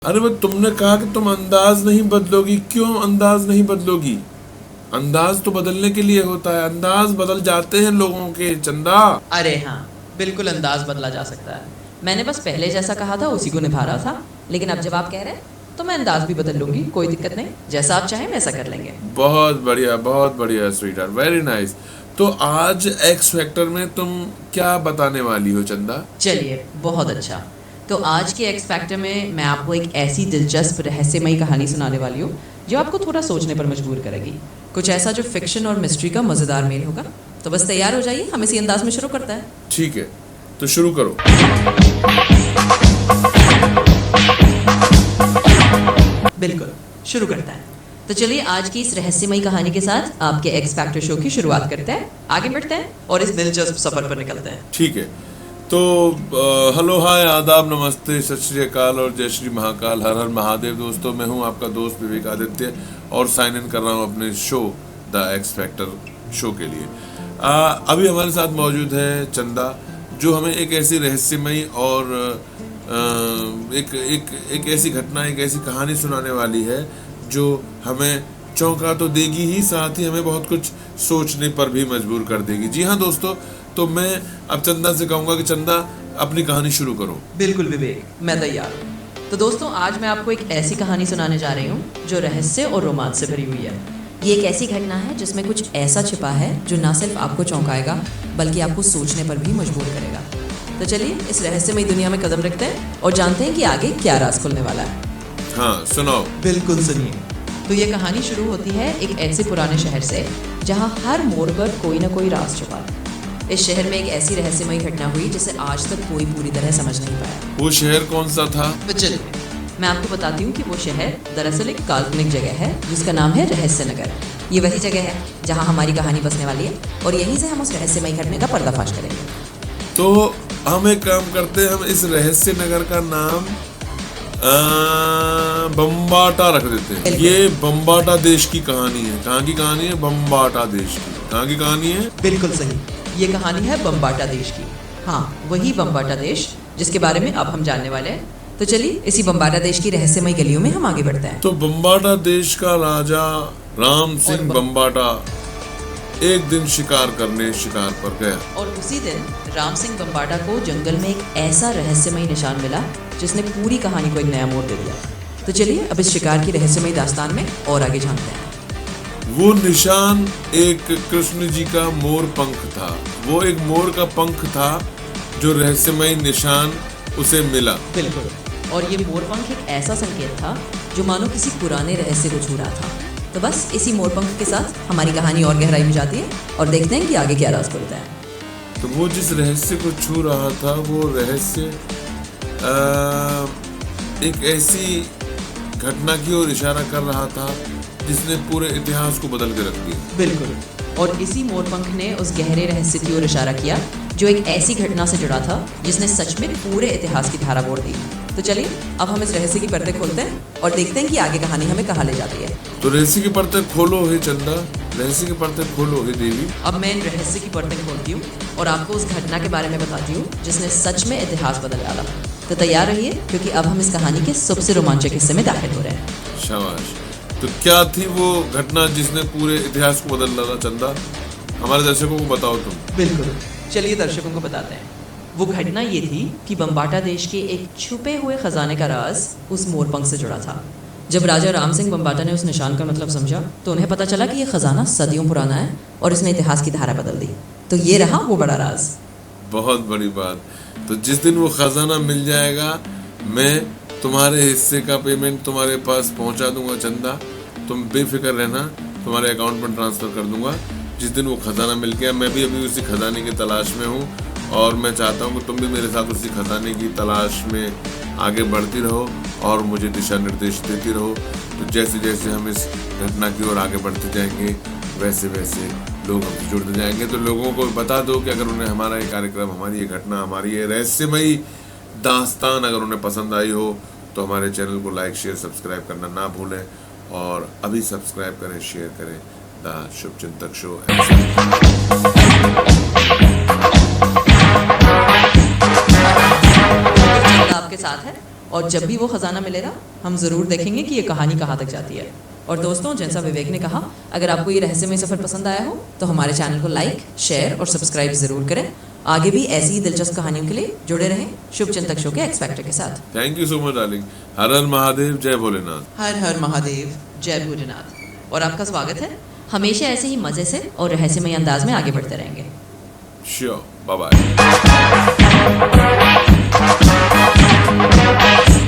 अरे वो तुमने कहा कि तुम अंदाज नहीं बदलोगी, क्यों अंदाज नहीं बदलोगी? अंदाज तो बदलने के लिए होता है, अंदाज बदल जाते हैं लोगों के, चंदा। अरे हाँ, बिल्कुल अंदाज बदला जा सकता है। मैंने बस पहले जैसा कहा था उसी को निभा रहा था, लेकिन अब जब आप कह रहे हैं तो मैं अंदाज भी बदल लूंगी, कोई दिक्कत नहीं। जैसा आप चाहें वैसा कर लेंगे। बहुत बढ़िया स्वीटर, वेरी नाइस। तो आज एक्स फैक्टर में तुम क्या बताने वाली हो चंदा? चलिए, बहुत अच्छा। तो आज के एक्स फैक्टर में मैं आपको एक ऐसी दिलचस्प रहस्यमयी कहानी सुनाने वाली हूँ जो आपको थोड़ा सोचने पर मजबूर करेगी। कुछ ऐसा जो फिक्शन और मिस्ट्री का मजेदार मेल होगा। तो बस तैयार हो जाइए, हम इसी अंदाज में शुरू करते हैं। ठीक है, तो शुरू करो। बिल्कुल, शुरू करता है। तो चलिए आज की इस रहस्यमयी कहानी के साथ आपके एक्स फैक्टर शो की शुरुआत करते हैं, आगे बढ़ते हैं और इस दिलचस्प सफर पर निकलते हैं। ठीक है, तो हेलो, हाय, आदाब, नमस्ते, सत श्री अकाल और जय श्री महाकाल, हर हर महादेव। दोस्तों, मैं हूं आपका दोस्त विवेक आदित्य और साइन इन कर रहा हूं अपने show the x factor show के लिए। अभी हमारे साथ मौजूद है चंदा, जो हमें एक ऐसी रहस्यमयी और एक ऐसी घटना, एक ऐसी कहानी सुनाने वाली है जो हमें चौंका तो देगी ही, साथ ही हमें बहुत कुछ सोचने पर भी मजबूर कर देगी। जी हाँ दोस्तों, तो मैं अब चंदा से कहूँगा कि चंदा अपनी कहानी शुरू करो। बिल्कुल विवेक, मैं तैयार हूँ। तो दोस्तों, आज मैं आपको एक ऐसी कहानी सुनाने जा रही हूँ जो रहस्य और रोमांच से भरी हुई है। ये एक ऐसी घटना है जिसमें कुछ ऐसा छिपा है जो ना सिर्फ आपको चौंकाएगा बल्कि आपको सोचने पर भी मजबूर करेगा। तो चलिए इस रहस्यमयी दुनिया में कदम रखते हैं और जानते हैं कि आगे क्या राज खुलने वाला है। हाँ, सुनाओ। बिल्कुल सुनिए। तो ये कहानी शुरू होती है एक ऐसे पुराने शहर से जहाँ हर मोड़ पर कोई ना कोई राज छुपा है। इस शहर में एक ऐसी रहस्यमयी घटना हुई जिसे आज तक कोई पूरी तरह समझ नहीं पाया। वो शहर कौन सा था? तो चलिए मैं आपको बताती हूँ कि वो शहर दरअसल एक काल्पनिक जगह है जिसका नाम है रहस्य नगर। ये वही जगह है जहाँ हमारी कहानी बसने वाली है और यहीं से हम उस रहस्यमयी घटना का पर्दाफाश करेंगे। तो हम एक काम करते हैं, हम इस रहस्य नगर का नाम बम्बाटा रख देते हैं। ये बम्बाटा देश की कहानी है। कहाँ की कहानी है? बम्बाटा देश की। कहाँ की कहानी है? बिल्कुल सही, ये कहानी है बम्बाटा देश की। हाँ, वही बम्बाटा देश जिसके बारे में अब हम जानने वाले हैं। तो चलिए इसी बम्बाटा देश की रहस्यमयी गलियों में हम आगे बढ़ते हैं। तो बम्बाटा देश का राजा राम सिंह बम्बाटा एक दिन शिकार करने शिकार पर गया और उसी दिन राम सिंह बम्बाटा को जंगल में एक ऐसा रहस्यमयी निशान मिला जिसने पूरी कहानी को एक नया मोड़ दे दिया। तो चलिए अब इस शिकार की रहस्यमयी दास्तान में और आगे जानते हैं। वो निशान एक कृष्ण जी का मोर पंख था। वो एक मोर का पंख था जो रहस्यमयी निशान उसे मिला। बिल्कुल, और ये मोरपंख एक ऐसा संकेत था जो मानो किसी पुराने रहस्य को छू रहा था। तो बस इसी मोरपंख के साथ हमारी कहानी और गहराई में जाती है और देखते हैं कि आगे क्या राज खुलता है। तो वो जिस रहस्य को छू रहा था, वो रहस्य एक ऐसी घटना की ओर इशारा कर रहा था जिसने पूरे इतिहास को बदल के रख दिया। बिल्कुल, और इसी मोरपंख ने उस गहरे रहस्य की ओर इशारा किया जो एक ऐसी घटना से जुड़ा था जिसने सच में पूरे इतिहास की धारा मोड़ दी। तो चलिए अब हम इस रहस्य की परतें खोलते हैं और देखते हैं कि आगे कहानी हमें कहाँ ले जाती है। तो रहस्य की परतें खोलो हे चंदा, रहस्य की परतें खोलो हे देवी। अब मैं इन रहस्य की परतें खोलती हूँ और आपको उस घटना के बारे में बताती हूँ जिसने सच में इतिहास बदल डाला। तो तैयार रहिए क्योंकि अब हम इस कहानी के सबसे रोमांचक हिस्से में दाखिल हो रहे हैं। शाबाश। तो क्या थी वो घटना जिसने पूरे इतिहास को बदल डाला चंदा? हमारे दर्शकों को बताओ तुम। बिल्कुल, चलिए दर्शकों को बताते हैं। वो घटना ये थी कि बम्बाटा देश के एक छुपे हुए खजाने का राज उस मोरपंख से जुड़ा था। जब राजा राम सिंह बम्बाटा ने उस निशान का मतलब समझा तो उन्हें पता चला कि ये खजाना सदियों पुराना है और इसने इतिहास की धारा बदल दी। तो ये रहा वो बड़ा राज। बहुत बड़ी बात। तो जिस दिन वो खजाना मिल जाएगा, मैं तुम्हारे हिस्से का पेमेंट तुम्हारे पास पहुंचा दूंगा चंदा। तुम बेफिक्र रहना, तुम्हारे अकाउंट में ट्रांसफर कर दूंगा। जिस दिन वो खजाना मिल गया, मैं भी अभी उसी खजाने की तलाश में हूँ और मैं चाहता हूँ कि तुम भी मेरे साथ उसी खजाने की तलाश में आगे बढ़ती रहो और मुझे दिशा निर्देश देती रहो। तो जैसे जैसे हम इस घटना की ओर आगे बढ़ते जाएंगे, वैसे वैसे लोग हमसे जुड़ते जाएंगे। तो लोगों को बता दो कि अगर उन्हें हमारा ये कार्यक्रम, हमारी ये घटना, हमारी ये रहस्यमयी दास्तान अगर उन्हें पसंद आई हो तो हमारे चैनल को लाइक, शेयर, सब्सक्राइब करना ना भूलें और अभी सब्सक्राइब करें, शेयर करें द शुभचिंतक शो। आपके साथ है और जब भी वो खजाना मिलेगा हम ज़रूर देखेंगे कि ये कहानी कहाँ तक जाती है। और दोस्तों, जैसा विवेक ने कहा, अगर आपको ये रहस्यमय सफ़र पसंद आया हो तो हमारे चैनल को लाइक, शेयर और सब्सक्राइब ज़रूर करें। आगे भी ऐसी ही दिलचस्प कहानियों के लिए जुड़े रहें शुभ चिंतक शो के एक्स फैक्टर के साथ। Thank you so much darling. हर हर महादेव, जय भोलेनाथ। हर हर महादेव, जय भोलेनाथ। और आपका स्वागत है। हमेशा ऐसे ही मज़े से और रहस्यमय अंदाज में आगे बढ़ते रहेंगे। Sure, bye bye.